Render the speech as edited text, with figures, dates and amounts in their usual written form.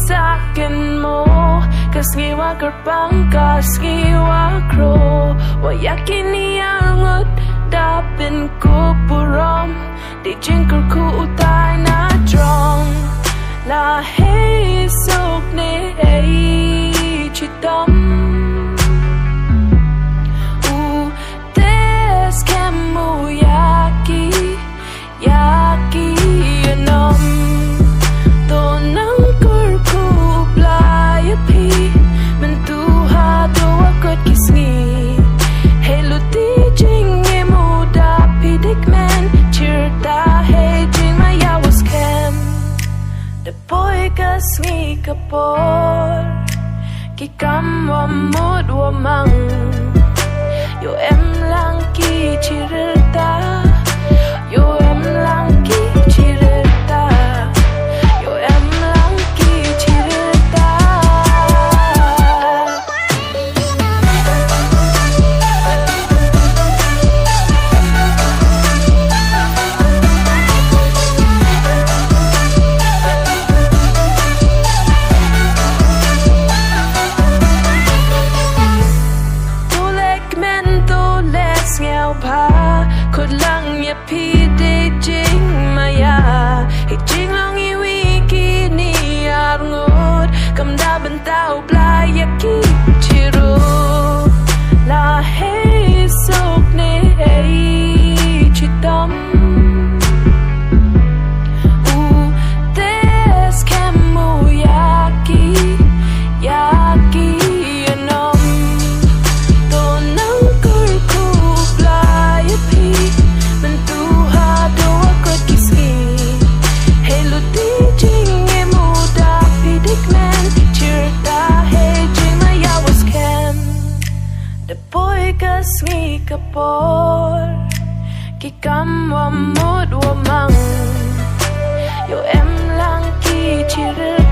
sakin mo kasngiwa kerpang kasngiwa kro wa yakini angot dapin ko burom di jingker ku utai na drong la hey sok ne ei chidam u des kemu yaki nom to nang kur ku playa pi men tu ha do akot kisni hello ti jing e muda pi dik man chirta hey jing my ya was cam the boy kasni kapor ki kam wa mod wa mang yo em lang ki chirta yo em lang ki chirta yo em lang ki chirta tu lek men tu les ngao pa khut lang ya pi de jing maya hi jing long i wi ki ni ar ngot kam da ban tau plai ya ki chiru la hey sok ne ei chidam u des kemu yaki nom to nang kur ku plai pi men tu ha do akot kisni hello ti jing e muda pi dik man chirta hey jing my ya was cam the boy kasni kapor ki kam wa mod wa mang yo em lang ki chirta